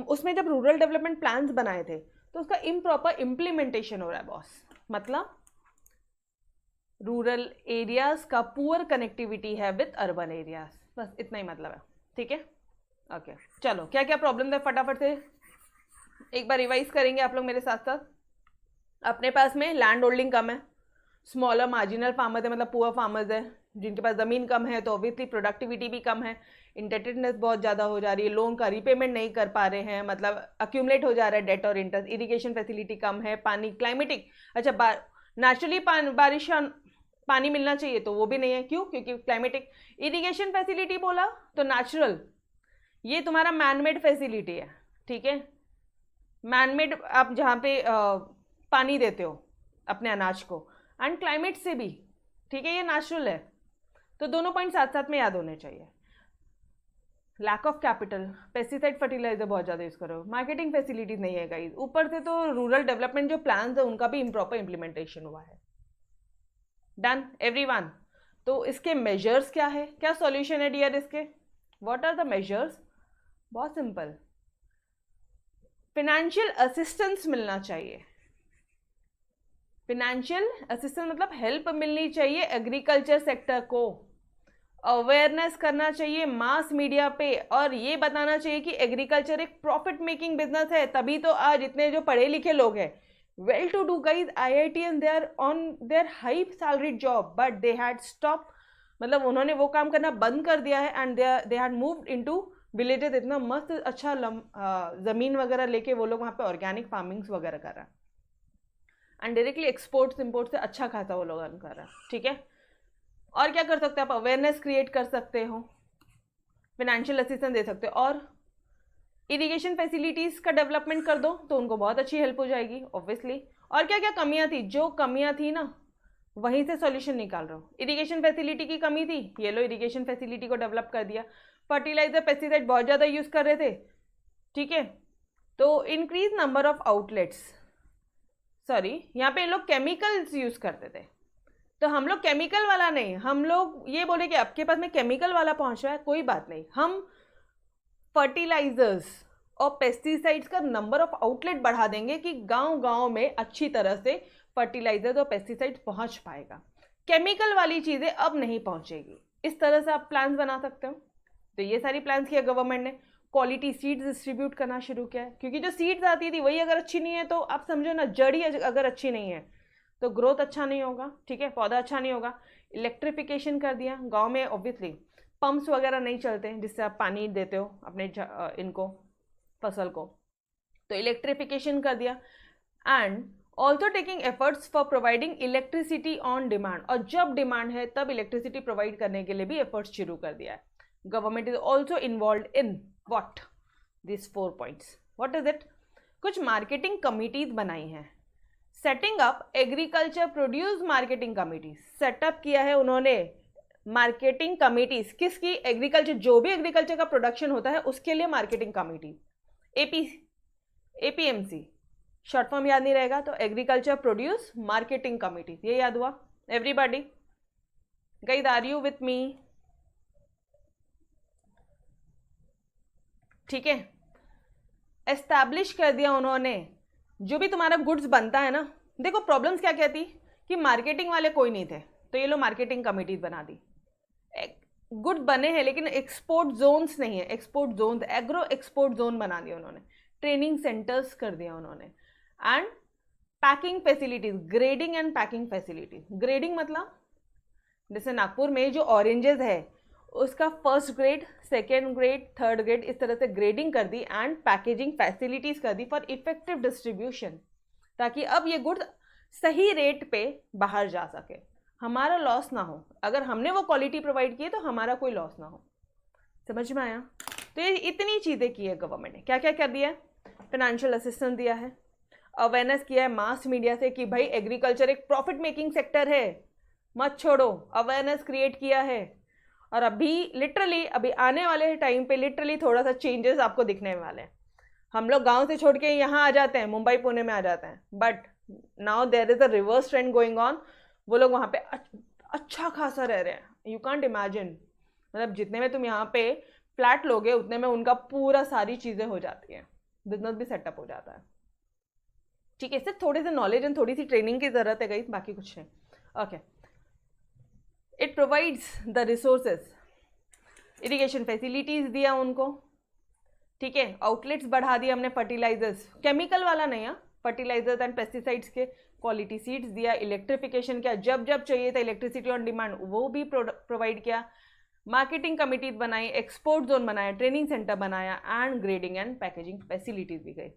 उसमें जब रूरल डेवलपमेंट प्लान्स बनाए थे तो उसका इम्प्रॉपर इम्प्लीमेंटेशन हो रहा है बॉस, मतलब रूरल एरियाज का पुअर कनेक्टिविटी है विद अर्बन एरियाज, बस इतना ही मतलब है, ठीक है, ओके। चलो क्या क्या प्रॉब्लम है फटाफट से एक बार रिवाइज करेंगे आप लोग मेरे साथ साथ। अपने पास में लैंड होल्डिंग कम है, स्मॉलर मार्जिनल फार्मर्स है, मतलब पुअर फार्मर्स है, जिनके पास ज़मीन कम है, तो ऑब्वियसली प्रोडक्टिविटी भी कम है, इंडेटेडनेस बहुत ज़्यादा हो जा रही है, लोन का रीपेमेंट नहीं कर पा रहे हैं, मतलब अक्यूमुलेट हो जा रहा है डेट और इंटरेस्ट, इरिगेशन फैसिलिटी कम है, पानी क्लाइमेटिक, अच्छा नेचुरली बारिश पानी मिलना चाहिए तो वो भी नहीं है, क्यों, क्योंकि क्लाइमेटिक, इरिगेशन फैसिलिटी बोला तो नेचुरल, ये तुम्हारा मैनमेड फैसिलिटी है, ठीक है, मैनमेड आप जहाँ पे पानी देते हो अपने अनाज को, एंड क्लाइमेट से भी, ठीक है, ये नेचुरल है, तो दोनों पॉइंट साथ साथ में याद होने चाहिए। Lack of capital, pesticide fertiliser बहुत ज़्यादा यूज़ करो, मार्केटिंग फैसिलिटीज नहीं है गाइस, ऊपर से तो रूरल डेवलपमेंट जो प्लान्स है उनका भी इम्प्रॉपर इम्प्लीमेंटेशन हुआ है। डन एवरीवन, तो इसके मेजर्स क्या है, क्या सॉल्यूशन है डियर इसके, व्हाट आर द मेजर्स, बहुत सिंपल, फिनेंशियल असिस्टेंस मिलना चाहिए, फिनेंशियल असिस्टेंस मतलब हेल्प मिलनी चाहिए एग्रीकल्चर सेक्टर को, अवेयरनेस करना चाहिए मास मीडिया पे, और ये बताना चाहिए कि एग्रीकल्चर एक प्रॉफिट मेकिंग बिजनेस है, तभी तो आज इतने जो पढ़े लिखे लोग हैं, well to do guys, IITians, they are on their high salaried job, but they had stop, मतलब उन्होंने वो काम करना बंद कर दिया है, and they had moved into villages, इतना मस्त अच्छा ज़मीन वगैरह लेके वो लोग वहाँ पे ऑर्गेनिक फार्मिंग्स वगैरह कर रहा है। एंड डायरेक्टली एक्सपोर्ट्स इम्पोर्ट से अच्छा खासा वो लोग अर्न कर रहा है, ठीक है। और क्या कर सकते हैं आप, अवेयरनेस क्रिएट कर सकते हो, फाइनेंशियल असिस्टेंस दे सकते हो, और इरिगेशन फैसिलिटीज़ का डेवलपमेंट कर दो तो उनको बहुत अच्छी हेल्प हो जाएगी ऑब्वियसली। और क्या क्या कमियां थी, जो कमियां थी ना वहीं से सॉल्यूशन निकाल रहा हूँ। इरिगेशन फैसिलिटी की कमी थी, ये लो इरिगेशन फैसिलिटी को डेवलप कर दिया। फर्टिलाइजर पेस्टिसाइड बहुत ज़्यादा यूज़ कर रहे थे, ठीक है, तो increase number of outlets, sorry यहाँ पे लोग केमिकल्स यूज़ करते थे, तो हम लोग केमिकल वाला नहीं, हम लोग ये बोले कि आपके पास में केमिकल वाला पहुँच रहा है, कोई बात नहीं, हम फर्टिलाइजर्स और पेस्टिसाइड्स का नंबर ऑफ आउटलेट बढ़ा देंगे कि गांव गांव में अच्छी तरह से फर्टिलाइजर्स और पेस्टिसाइड्स पहुंच पाएगा, केमिकल वाली चीज़ें अब नहीं पहुंचेगी। इस तरह से आप प्लान्स बना सकते हो। तो ये सारी प्लान्स किया गवर्नमेंट ने। क्वालिटी सीड्स डिस्ट्रीब्यूट करना शुरू किया है, क्योंकि जो सीड्स आती थी वही अगर अच्छी नहीं है तो आप समझो ना, जड़ ही अगर अच्छी नहीं है तो ग्रोथ अच्छा नहीं होगा, ठीक है, पौधा अच्छा नहीं होगा। इलेक्ट्रिफिकेशन कर दिया गाँव में, ऑब्वियसली पंप्स वगैरह नहीं चलते हैं जिससे आप पानी देते हो अपने इनको फसल को, तो इलेक्ट्रिफिकेशन कर दिया। And also taking efforts for providing electricity on demand, और जब डिमांड है तब इलेक्ट्रिसिटी प्रोवाइड करने के लिए भी एफर्ट्स शुरू कर दिया है। Government is also involve in what, this 4 points. What is it, कुछ मार्केटिंग कमिटीज बनाई हैं, setting up agriculture produce marketing committees, setup किया है उन्होंने मार्केटिंग कमिटीज, किसकी, एग्रीकल्चर, जो भी एग्रीकल्चर का प्रोडक्शन होता है उसके लिए marketing committee, APMC short form याद नहीं रहेगा तो एग्रीकल्चर प्रोड्यूस मार्केटिंग कमिटी, ये याद हुआ everybody? Guys are you with me? ठीक है, एस्टैब्लिश कर दिया उन्होंने। जो भी तुम्हारा गुड्स बनता है ना, देखो प्रॉब्लम्स क्या क्या थी कि मार्केटिंग वाले कोई नहीं थे, तो ये लोग मार्केटिंग कमिटीज बना दी। गुड बने हैं लेकिन एक्सपोर्ट जोन्स नहीं है, export zones, agro export zone बना दिया उन्होंने, ट्रेनिंग सेंटर्स कर दिया उन्होंने, and packing facilities, grading and packing facilities. Grading मतलब जैसे नागपुर में जो ऑरेंजेस है उसका first grade, second grade, third grade, इस तरह से ग्रेडिंग कर दी एंड पैकेजिंग फैसिलिटीज कर दी फॉर इफेक्टिव डिस्ट्रीब्यूशन, ताकि अब ये गुड्स सही रेट पे बाहर जा सके, हमारा लॉस ना हो। अगर हमने वो क्वालिटी प्रोवाइड की है तो हमारा कोई लॉस ना हो। समझ में आया? तो ये इतनी चीज़ें की है गवर्नमेंट ने। क्या क्या कर दिया है, फाइनेंशियल असिस्टेंस दिया है, अवेयरनेस किया है मास मीडिया से कि भाई एग्रीकल्चर एक प्रॉफिट मेकिंग सेक्टर है, मत छोड़ो, अवेयरनेस क्रिएट किया है। और अभी लिटरली अभी आने वाले टाइम पे लिटरली थोड़ा सा चेंजेस आपको दिखने वाले हैं। हम लोग गांव से छोड़ के यहाँ आ जाते हैं, मुंबई पुणे में आ जाते हैं, but now there is a reverse trend going on. वो लोग वहाँ पे अच्छा खासा रह रहे हैं, यू कांट इमेजिन। मतलब जितने में तुम यहाँ पे फ्लैट लोगे उतने में उनका पूरा सारी चीज़ें हो जाती हैं, बिजनेस भी सेटअप हो जाता है। ठीक है, सिर्फ थोड़े से नॉलेज एंड थोड़ी सी ट्रेनिंग की ज़रूरत है गाइस, बाकी कुछ नहीं। Okay, it provides the resources, irrigation facilities दिया उनको, ठीक है, आउटलेट्स बढ़ा दिया हमने, फर्टिलाइजर्स केमिकल वाला नहीं है, फर्टिलाइजर्स एंड पेस्टिसाइड्स के, क्वालिटी सीड्स दिया, इलेक्ट्रिफिकेशन किया, जब जब चाहिए था इलेक्ट्रिसिटी ऑन डिमांड वो भी प्रोवाइड किया, मार्केटिंग कमिटीज बनाई, एक्सपोर्ट जोन बनाया, ट्रेनिंग सेंटर बनाया, and grading and packaging facilities भी गई।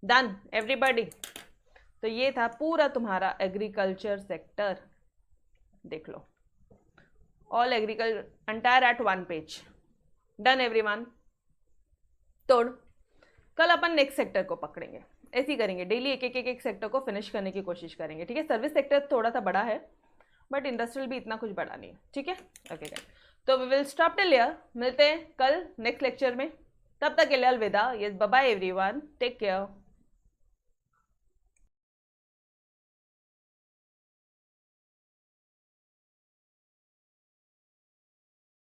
Done everybody? तो ये था पूरा तुम्हारा एग्रीकल्चर सेक्टर, देख लो, all agriculture entire at 1 page. Done everyone? तोड़। कल अपन नेक्स्ट सेक्टर को पकड़ेंगे, ऐसे ही करेंगे, डेली एक एक सेक्टर को फिनिश करने की कोशिश करेंगे, ठीक है। सर्विस सेक्टर थोड़ा सा बड़ा है बट इंडस्ट्रियल भी इतना कुछ बड़ा नहीं है, ठीक है। ओके गाइस, तो we will stop till here, मिलते हैं कल नेक्स्ट लेक्चर में, तब तक के लिए अलविदा। Yes, bye bye everyone, take care.